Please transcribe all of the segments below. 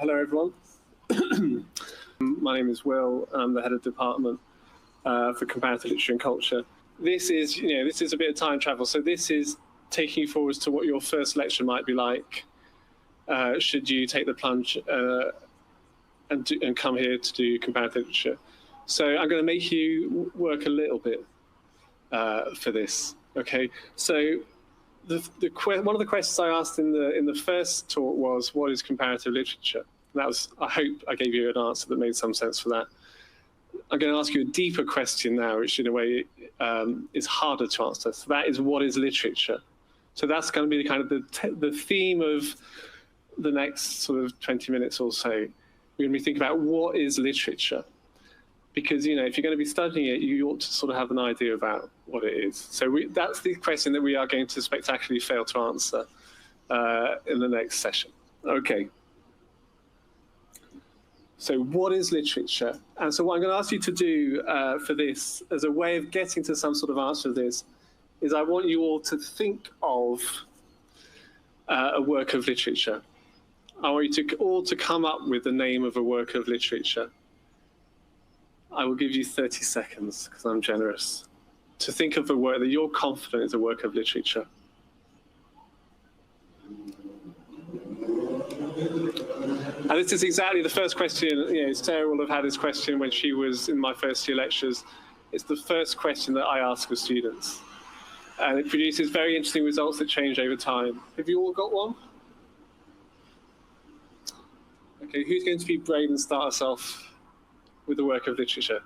Hello, everyone. My name is Will. I'm the head of department for Comparative Literature and Culture. This is a bit of time travel. So this is taking you forwards to what your first lecture might be like should you take the plunge and come here to do comparative literature. So I'm going to make you work a little bit for this. Okay. So one of the questions I asked in the first talk was, what is comparative literature? And that was, I hope I gave you an answer that made some sense for that. I'm going to ask you a deeper question now, which in a way is harder to answer. So that is, what is literature? So that's going to be the kind of the theme of the next sort of 20 minutes or so. We're going to be thinking about what is literature, because if you're going to be studying it, you ought to sort of have an idea about what it is. So that's the question that we are going to spectacularly fail to answer in the next session. Okay. So what is literature? And so what I'm going to ask you to do for this, as a way of getting to some sort of answer to this, is I want you all to think of a work of literature. I want you all to come up with the name of a work of literature. I will give you 30 seconds, because I'm generous, to think of a work that you're confident is a work of literature. And this is exactly the first question. Sarah will have had this question when she was in my first year lectures. It's the first question that I ask of students. And it produces very interesting results that change over time. Have you all got one? Okay, who's going to be brave and start us off with the work of literature?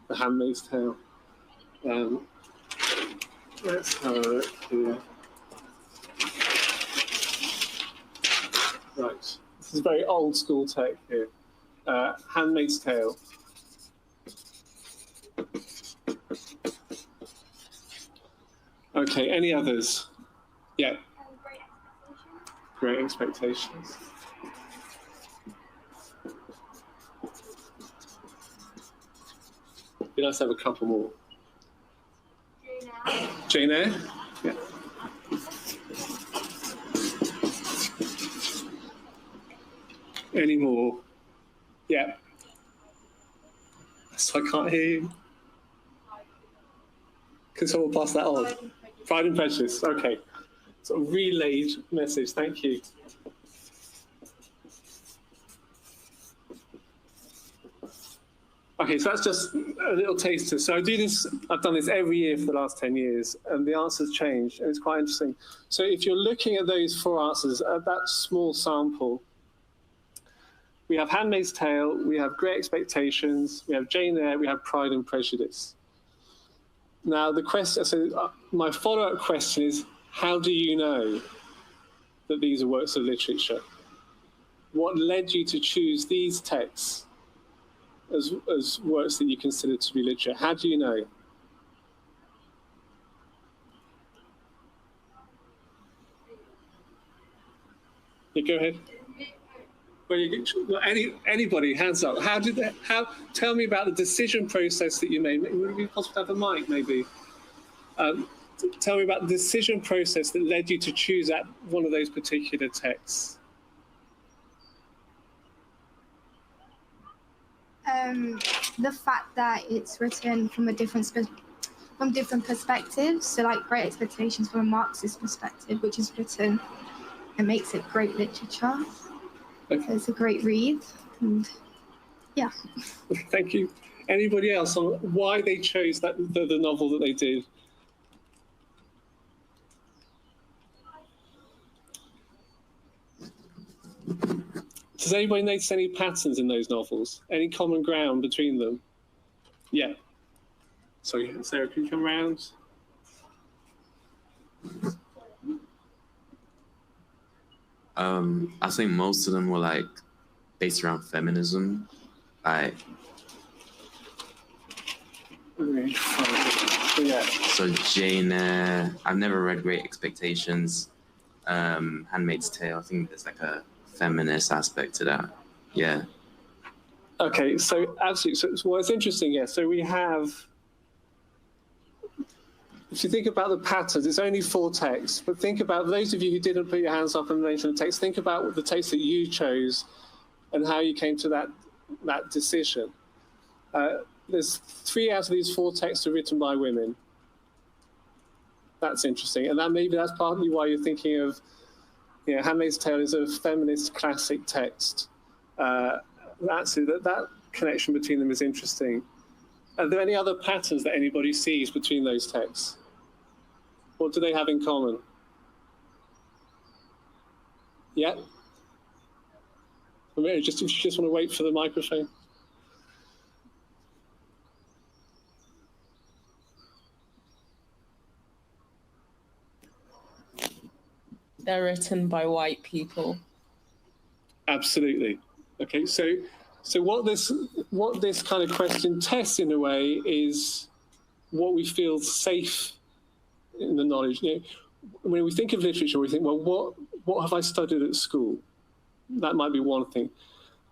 The Handmaid's Tale. Let's have a look here. Right, this is very old school tech here. Handmaid's Tale. Okay, any others? Yeah. Great Expectations. Be nice to have a couple more. Jane Eyre? Yeah. Any more? Yeah. So I can't hear you. Can someone pass that on? Pride and Prejudice. Okay. Sort of relayed message. Thank you. Okay, so that's just a little taster. So I've done this every year for the last 10 years, and the answers change, and it's quite interesting. So if you're looking at those four answers, at that small sample, we have Handmaid's Tale, we have Great Expectations, we have Jane Eyre, we have Pride and Prejudice. Now, my follow-up question is, how do you know that these are works of literature? What led you to choose these texts as works that you consider to be literature? How do you know? Yeah, go ahead. Well, anybody, hands up. Tell me about the decision process that you made. Would it be possible to have a mic, maybe? Tell me about the decision process that led you to choose one of those particular texts. The fact that it's written from different perspectives. So, like Great Expectations from a Marxist perspective, which is written and makes it great literature. Okay. So it's a great read, and yeah. Thank you. Anybody else on why they chose the novel that they did? Does anybody notice any patterns in those novels? Any common ground between them? Yeah. Sorry, Sarah, can you come round? I think most of them were based around feminism. Yeah. So Jane Eyre, I've never read Great Expectations. Handmaid's Tale, I think there's a feminist aspect to that. Yeah. Okay, so absolutely. So it's interesting, yeah. So we have if you think about the patterns, it's only 4 texts, but think about those of you who didn't put your hands up and mention the text, think about the text that you chose and how you came to that decision. There's 3 out of these 4 texts are written by women. That's interesting. And maybe that's partly why you're thinking of, Handmaid's Tale is a feminist classic text. That connection between them is interesting. Are there any other patterns that anybody sees between those texts? What do they have in common? Yeah? If you just want to wait for the microphone. They're written by white people. Absolutely. Okay, so what this kind of question tests in a way is what we feel safe in the knowledge. When we think of literature, we think, well, what have I studied at school? That might be one thing.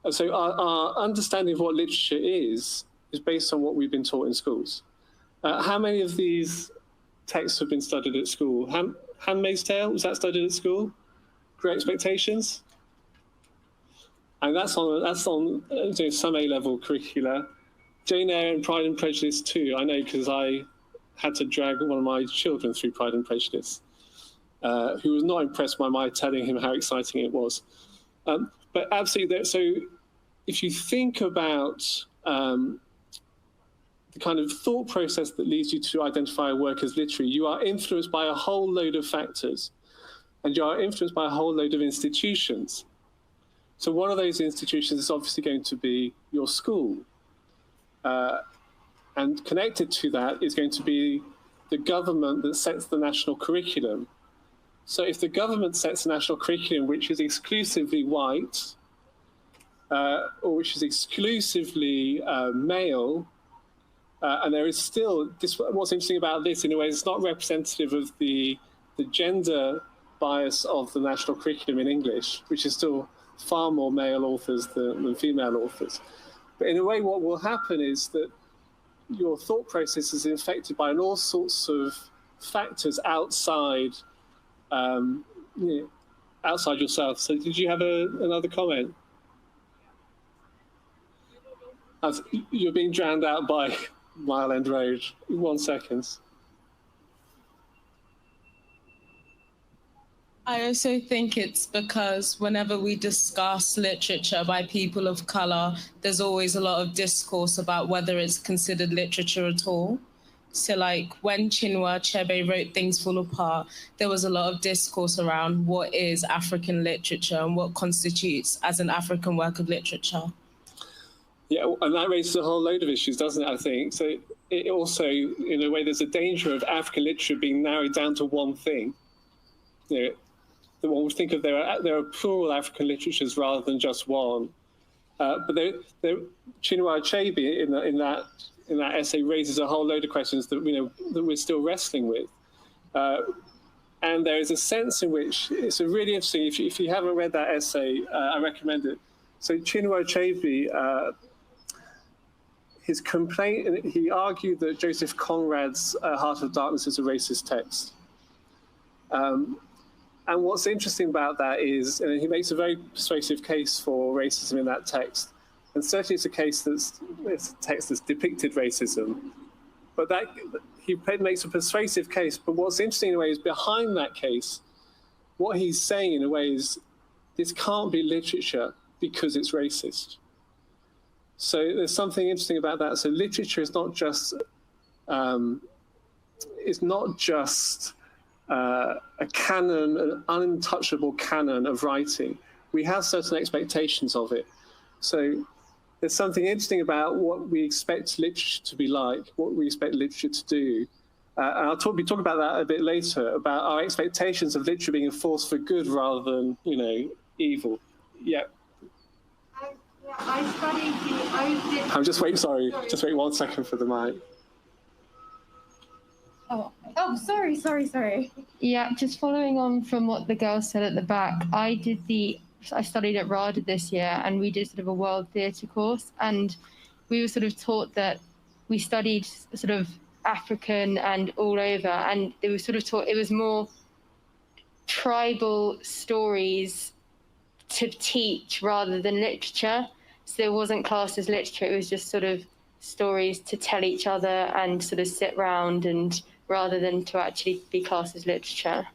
So our understanding of what literature is based on what we've been taught in schools. How many of these texts have been studied at school? Handmaid's Tale, was that studied at school? Great Expectations? And that's on some A-level curricula. Jane Eyre and Pride and Prejudice too. I know because I had to drag one of my children through Pride and Prejudice, who was not impressed by my telling him how exciting it was. But absolutely, so if you think about the kind of thought process that leads you to identify a work as literary, you are influenced by a whole load of factors, and you are influenced by a whole load of institutions. So one of those institutions is obviously going to be your school. And connected to that is going to be the government that sets the national curriculum. So if the government sets a national curriculum which is exclusively white, or which is exclusively male, and there is still, what's interesting about this in a way, it's not representative of the gender bias of the national curriculum in English, which is still far more male authors than female authors. But in a way, what will happen is that your thought process is infected by all sorts of factors outside outside yourself. So did you have another comment? You're being drowned out by Mile End Road. 1 second. I also think it's because whenever we discuss literature by people of color, there's always a lot of discourse about whether it's considered literature at all. So like when Chinua Achebe wrote Things Fall Apart, there was a lot of discourse around what is African literature and what constitutes as an African work of literature. Yeah, and that raises a whole load of issues, doesn't it, I think? So it also, in a way, there's a danger of African literature being narrowed down to one thing. One would think of there are plural African literatures rather than just one. But Chinua Achebe in that essay raises a whole load of questions that that we're still wrestling with. And there is a sense in which it's a really interesting. If you haven't read that essay, I recommend it. So Chinua Achebe, his complaint, he argued that Joseph Conrad's Heart of Darkness is a racist text. And what's interesting about that is, and he makes a very persuasive case for racism in that text. And certainly it's a text that's depicted racism. But he makes a persuasive case. But what's interesting in a way is behind that case, what he's saying in a way is, this can't be literature because it's racist. So there's something interesting about that. So literature is not just a canon, an untouchable canon of writing. We have certain expectations of it. So there's something interesting about what we expect literature to be like, what we expect literature to do. And I'll be talking about that a bit later, about our expectations of literature being a force for good rather than, evil. Yeah. I studied I'm just waiting, sorry. Just wait 1 second for the mic. Oh, sorry. Yeah, just following on from what the girl said at the back, I studied at RADA this year, and we did sort of a world theatre course, and we were sort of taught that we studied sort of African and all over, and they were sort of taught it was more tribal stories to teach rather than literature. So it wasn't classed as literature, it was just sort of stories to tell each other and sort of sit round, and rather than to actually be classed as literature.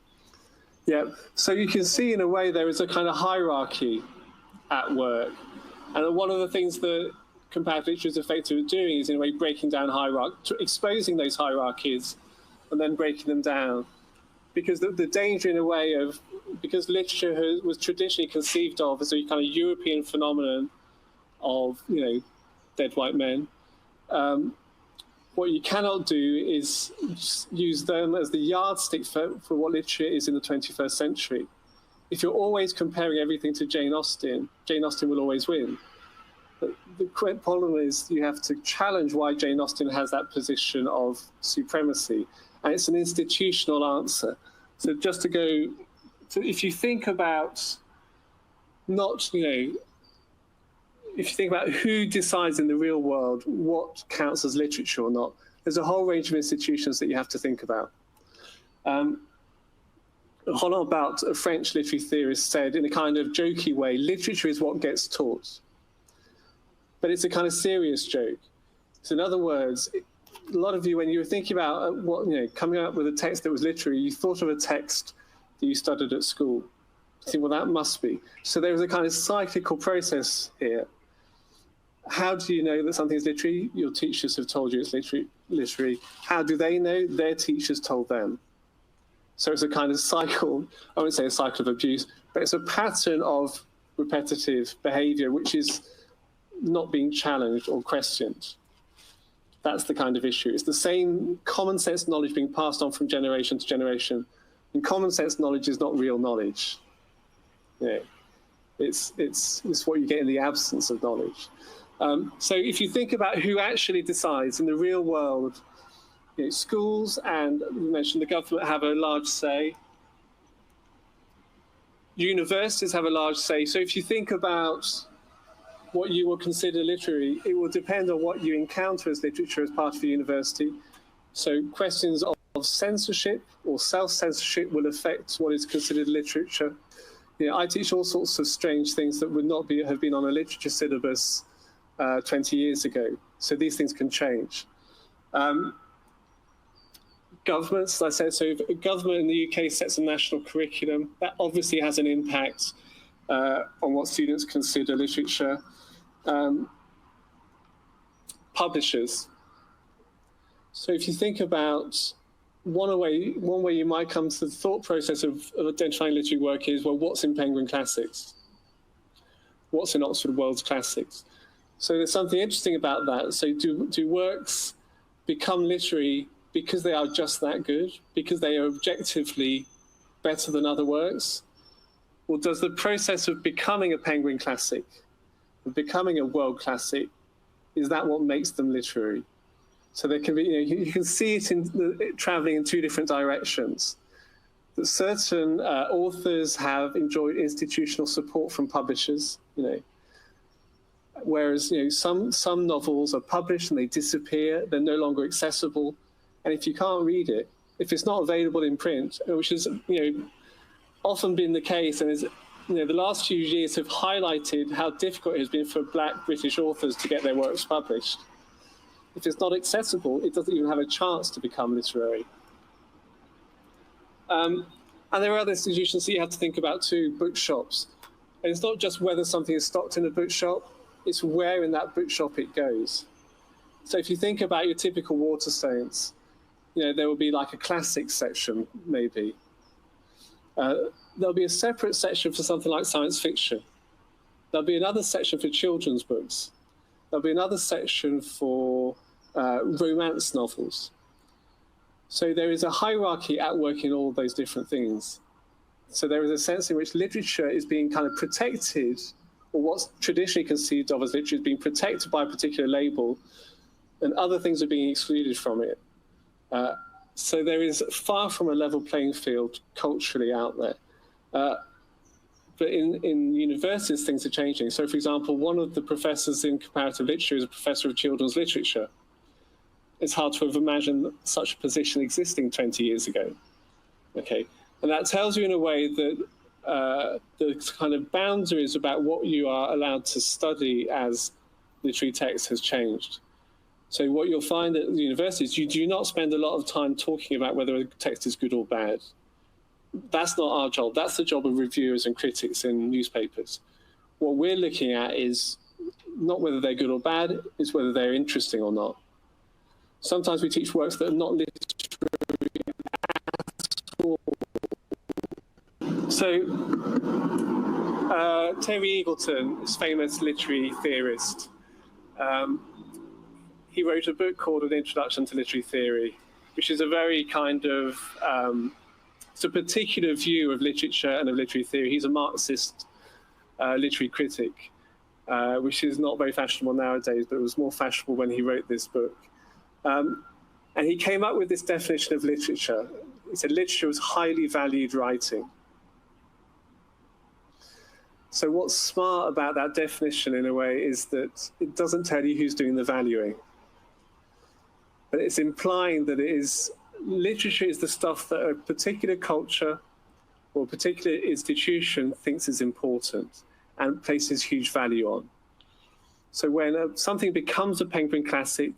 Yeah, so you can see in a way there is a kind of hierarchy at work. And one of the things that comparative literature is effective at doing is in a way breaking down exposing those hierarchies and then breaking them down. Because the danger in a way of, because literature was traditionally conceived of as a kind of European phenomenon of, dead white men, what you cannot do is use them as the yardstick for what literature is in the 21st century. If you're always comparing everything to Jane Austen will always win. But the problem is you have to challenge why Jane Austen has that position of supremacy. And it's an institutional answer. So just to go, if you think about if you think about who decides in the real world what counts as literature or not, there's a whole range of institutions that you have to think about. Roland Barthes, a French literary theorist, said in a kind of jokey way, literature is what gets taught. But it's a kind of serious joke. So in other words, a lot of you, when you were thinking about coming up with a text that was literary, you thought of a text that you studied at school. You think, well, that must be. So there was a kind of cyclical process here. How do you know that something is literary? Your teachers have told you it's literary. How do they know? Their teachers told them. So it's a kind of cycle, I wouldn't say a cycle of abuse, but it's a pattern of repetitive behavior which is not being challenged or questioned. That's the kind of issue. It's the same common sense knowledge being passed on from generation to generation. And common sense knowledge is not real knowledge. It's what you get in the absence of knowledge. So if you think about who actually decides in the real world, schools and, you mentioned, the government have a large say. Universities have a large say. So if you think about what you will consider literary, it will depend on what you encounter as literature as part of a university. So questions of censorship or self-censorship will affect what is considered literature. I teach all sorts of strange things that would not have been on a literature syllabus 20 years ago. So these things can change. Governments, as I said, so if a government in the UK sets a national curriculum, that obviously has an impact on what students consider literature. Publishers. So if you think about one way you might come to the thought process of identifying literary work is, well, what's in Penguin Classics? What's in Oxford World's Classics? So there's something interesting about that. So do works become literary because they are just that good, because they are objectively better than other works? Or does the process of becoming a Penguin Classic, of becoming a world classic, is that what makes them literary? So there can be, you can see it traveling in two different directions. That certain authors have enjoyed institutional support from publishers, whereas some novels are published and they disappear, they're no longer accessible. And if you can't read it, if it's not available in print, which is often been the case, and is the last few years have highlighted how difficult it has been for Black British authors to get their works published. If it's not accessible, it doesn't even have a chance to become literary. And there are other institutions that you have to think about too, bookshops. And it's not just whether something is stocked in a bookshop, it's where in that bookshop it goes. So if you think about your typical Waterstones, there will be like a classics section, maybe. There'll be a separate section for something like science fiction. There'll be another section for children's books. There'll be another section for romance novels. So there is a hierarchy at work in all those different things. So there is a sense in which literature is being kind of protected, or what's traditionally conceived of as literature is being protected by a particular label, and other things are being excluded from it. So there is far from a level playing field culturally out there. But in universities, things are changing. So, for example, one of the professors in comparative literature is a professor of children's literature. it's hard to have imagined such a position existing 20 years ago. Okay, and that tells you in a way that the kind of boundaries about what you are allowed to study as literary text has changed. So what you'll find at the universities, you do not spend a lot of time talking about whether a text is good or bad. That's not our job. That's the job of reviewers and critics in newspapers. What we're looking at is not whether they're good or bad, it's whether they're interesting or not. Sometimes we teach works that are not literary at all. So Terry Eagleton is a famous literary theorist. He wrote a book called An Introduction to Literary Theory, which is a very kind of, it's a particular view of literature and of literary theory. He's a Marxist literary critic, which is not very fashionable nowadays, but it was more fashionable when he wrote this book. And he came up with this definition of literature. He said literature was highly valued writing. So what's smart about that definition, in a way, is that it doesn't tell you who's doing the valuing. But it's implying that literature is the stuff that a particular culture or a particular institution thinks is important and places huge value on. So when something becomes a Penguin Classic,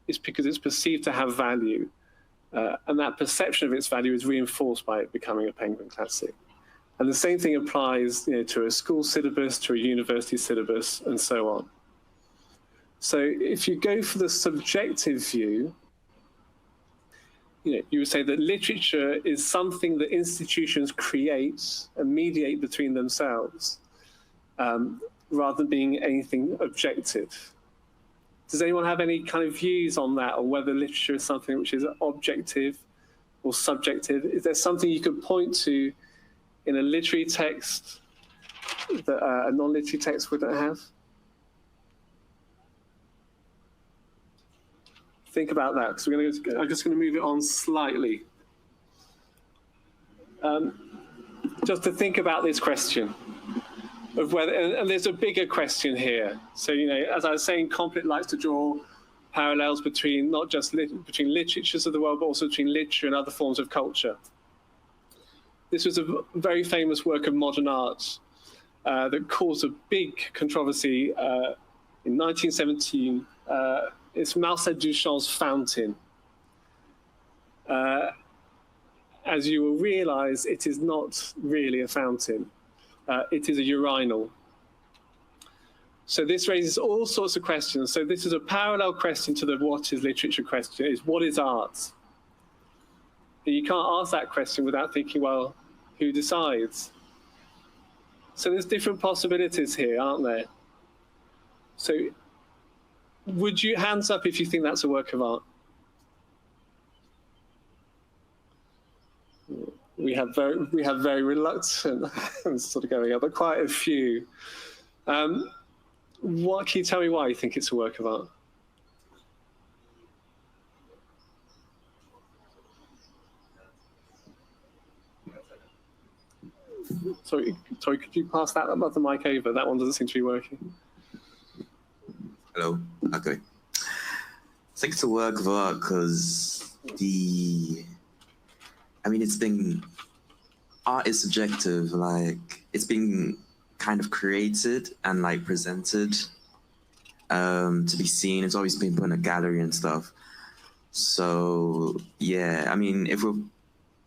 it's because it's perceived to have value. And that perception of its value is reinforced by it becoming a Penguin Classic. And the same thing applies, to a school syllabus, to a university syllabus, and so on. So if you go for the subjective view, you would say that literature is something that institutions create and mediate between themselves, rather than being anything objective. Does anyone have any kind of views on that, or whether literature is something which is objective or subjective? Is there something you could point to in a literary text that a non-literary text wouldn't have? Think about that, because I'm just going to move it on slightly. Just to think about this question of whether, and there's a bigger question here. So, as I was saying, Comparative likes to draw parallels between not just between literatures of the world, but also between literature and other forms of culture. This was a very famous work of modern art that caused a big controversy in 1917. It's Marcel Duchamp's Fountain. As you will realize, it is not really a fountain. It is a urinal. So this raises all sorts of questions. So this is a parallel question to the what is literature question, is what is art? And you can't ask that question without thinking, well, who decides? So there's different possibilities here, aren't there? So would you, hands up if you think that's a work of art? We have very reluctant hands sort of going up, but quite a few. What can you tell me why you think it's a work of art? Sorry, could you pass that other mic over? That one doesn't seem to be working. Hello. Okay. I think it's a work of art because art is subjective. Like, it's been kind of created and like presented to be seen. It's always been put in a gallery and stuff. So yeah, if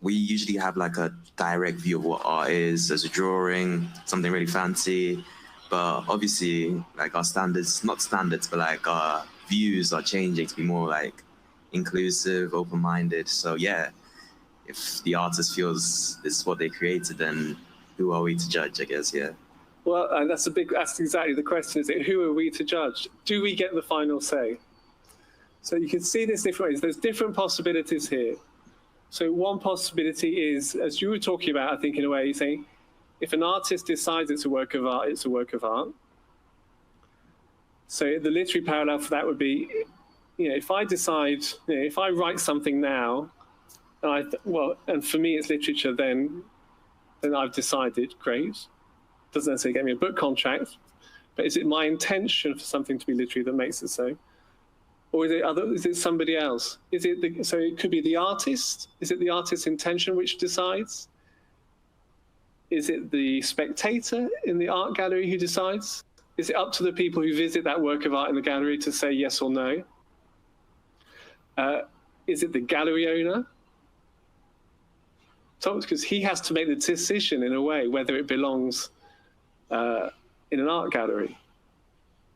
we usually have like a direct view of what art is as a drawing, something really fancy. But obviously, like our standards, not standards, but like our views are changing to be more like inclusive, open-minded. So yeah, if the artist feels this is what they created, then who are we to judge, I guess, yeah. Well, that's exactly the question, is it? Who are we to judge? Do we get the final say? So you can see this different ways. There's different possibilities here. So one possibility is, as you were talking about, I think in a way, you're saying, if an artist decides it's a work of art, it's a work of art. So the literary parallel for that would be, if I decide, if I write something now, and for me it's literature, then I've decided, great. Doesn't necessarily get me a book contract, but is it my intention for something to be literary that makes it so? Or is it somebody else? So it could be the artist. Is it the artist's intention which decides? Is it the spectator in the art gallery who decides? Is it up to the people who visit that work of art in the gallery to say yes or no? Is it the gallery owner? So, because he has to make the decision in a way whether it belongs in an art gallery.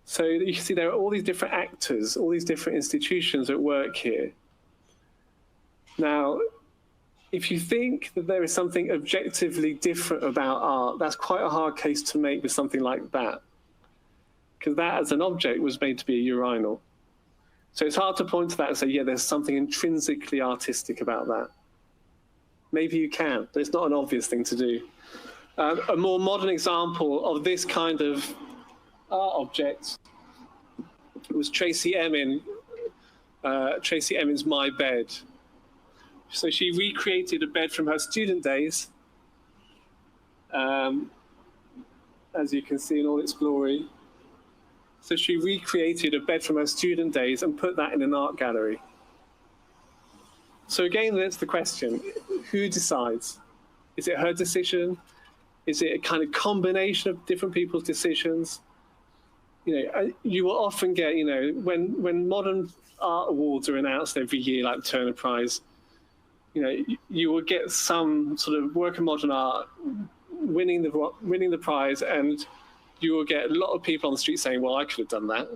So you can see there are all these different actors, all these different institutions at work here. Now, if you think that there is something objectively different about art, that's quite a hard case to make with something like that. Because that as an object was made to be a urinal. So it's hard to point to that and say, yeah, there's something intrinsically artistic about that. Maybe you can, but it's not an obvious thing to do. A more modern example of this kind of art object was Tracy Emin's My Bed. So she recreated a bed from her student days, as you can see in all its glory. So she recreated a bed from her student days and put that in an art gallery. So again, that's the question, who decides? Is it her decision? Is it a kind of combination of different people's decisions? You will often get, when modern art awards are announced every year, like the Turner Prize, you will get some sort of work of modern art winning the prize, and you will get a lot of people on the street saying, well, I could have done that.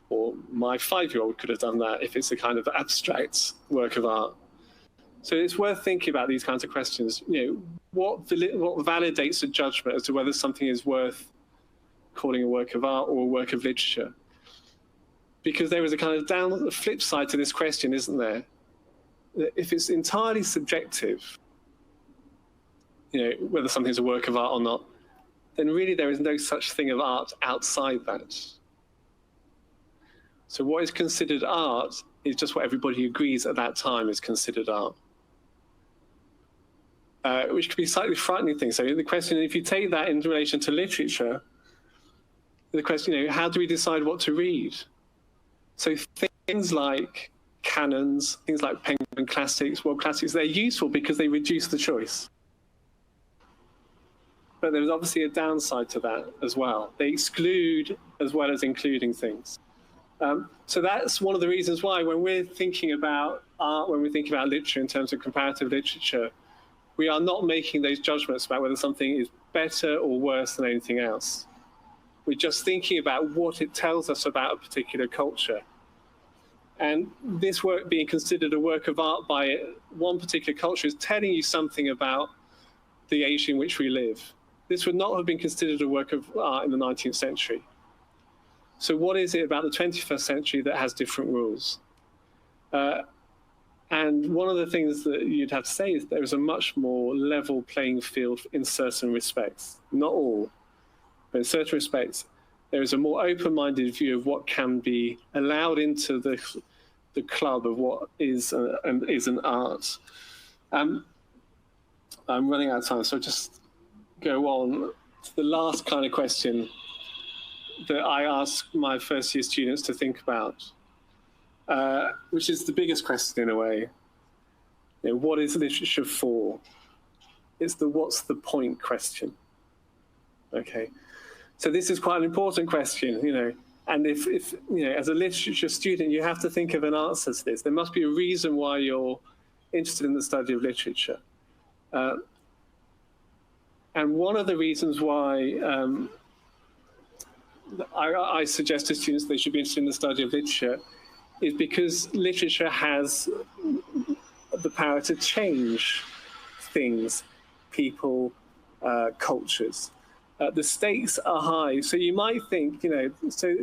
Or my 5-year-old could have done that if it's a kind of abstract work of art. So it's worth thinking about these kinds of questions. What validates a judgment as to whether something is worth calling a work of art or a work of literature? Because there is a kind of the flip side to this question, isn't there? If it's entirely subjective, whether something's a work of art or not, then really there is no such thing of art outside that. So what is considered art is just what everybody agrees at that time is considered art. Which could be a slightly frightening thing. So the question, if you take that in relation to literature, the question, how do we decide what to read? So things like canons, things like Penguin Classics, World Classics, they're useful because they reduce the choice. But there's obviously a downside to that as well. They exclude as well as including things. So that's one of the reasons why when we're thinking about art, when we're thinking about literature in terms of comparative literature, we are not making those judgments about whether something is better or worse than anything else. We're just thinking about what it tells us about a particular culture. And this work being considered a work of art by one particular culture is telling you something about the age in which we live. This would not have been considered a work of art in the 19th century. So what is it about the 21st century that has different rules? And one of the things that you'd have to say is there is a much more level playing field in certain respects. Not all, but in certain respects, there is a more open-minded view of what can be allowed into the club of what is an art. I'm running out of time, so I'll just go on to the last kind of question that I ask my first year students to think about, which is the biggest question in a way. What is literature for? It's the what's the point question. Okay, so this is quite an important question, and if as a literature student, you have to think of an answer to this. There must be a reason why you're interested in the study of literature. And one of the reasons why I suggest to students they should be interested in the study of literature is because literature has the power to change things, people, cultures. The stakes are high. So you might think, so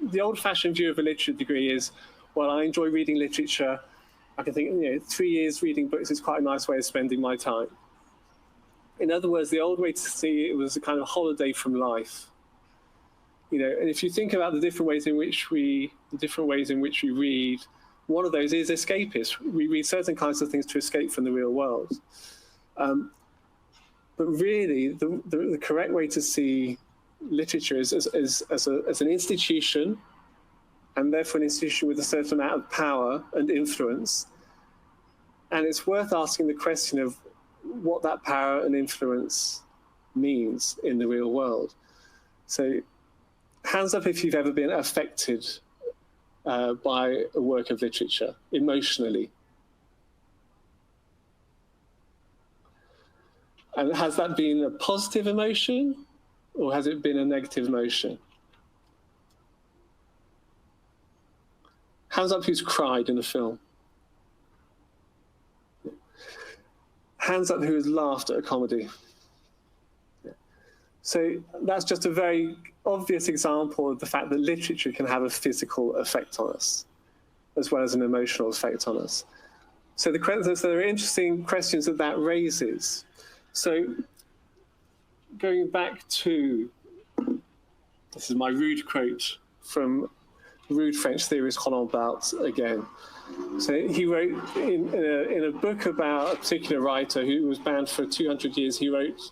the old-fashioned view of a literature degree is, well, I enjoy reading literature. I can think, 3 years reading books is quite a nice way of spending my time. In other words, the old way to see it was a kind of holiday from life. And if you think about the different ways in which we read, one of those is escapist. We read certain kinds of things to escape from the real world. But really, the correct way to see literature is as an institution and therefore an institution with a certain amount of power and influence. And it's worth asking the question of what that power and influence means in the real world. So hands up if you've ever been affected by a work of literature emotionally. And has that been a positive emotion or has it been a negative emotion? Hands up who's cried in a film. Hands up who has laughed at a comedy. So that's just a very obvious example of the fact that literature can have a physical effect on us, as well as an emotional effect on us. So there are interesting questions that raises. So going back to, this is my rude quote from rude French theorist Roland Barthes again. So he wrote in a book about a particular writer who was banned for 200 years, he wrote,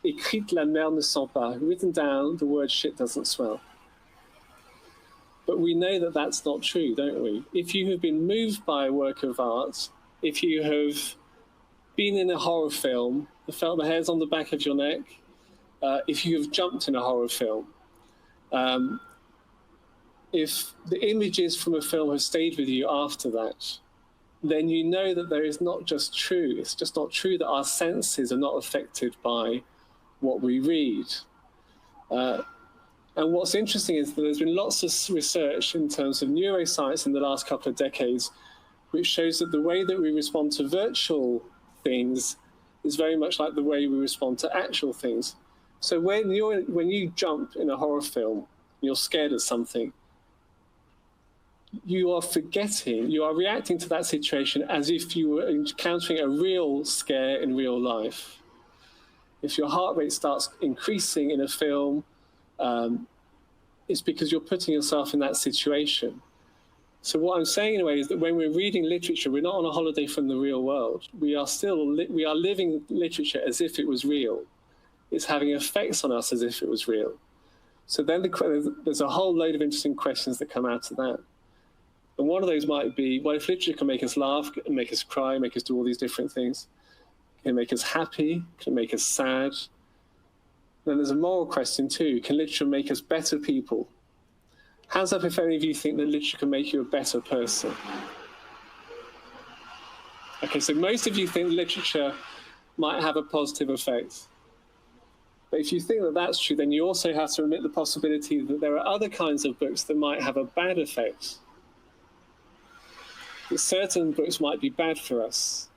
écrite la mer ne sent pas, written down, the word shit doesn't smell. But we know that that's not true, don't we? If you have been moved by a work of art, if you have been in a horror film, felt the hairs on the back of your neck, if you have jumped in a horror film, if the images from a film have stayed with you after that, then you know that there is not just true, it's just not true that our senses are not affected by what we read. And what's interesting is that there's been lots of research in terms of neuroscience in the last couple of decades, which shows that the way that we respond to virtual things is very much like the way we respond to actual things. So when you jump in a horror film, you're scared of something, you are forgetting, you are reacting to that situation as if you were encountering a real scare in real life. If your heart rate starts increasing in a film, it's because you're putting yourself in that situation. So what I'm saying in a way is that when we're reading literature, we're not on a holiday from the real world. We are living literature as if it was real. It's having effects on us as if it was real. So then there's a whole load of interesting questions that come out of that. And one of those might be, well, if literature can make us laugh, make us cry, make us do all these different things, can it make us happy, can it make us sad? Then there's a moral question too. Can literature make us better people? Hands up if any of you think that literature can make you a better person. Okay, so most of you think literature might have a positive effect. But if you think that that's true, then you also have to admit the possibility that there are other kinds of books that might have a bad effect. That certain books might be bad for us.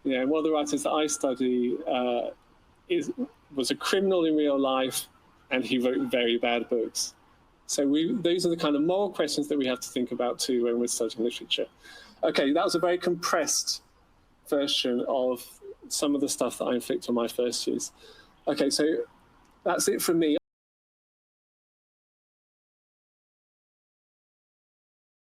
Yeah, and one of the writers that I study was a criminal in real life, and he wrote very bad books. So those are the kind of moral questions that we have to think about too when we're studying literature. Okay, that was a very compressed version of some of the stuff that I inflict on my first years. Okay, so that's it from me.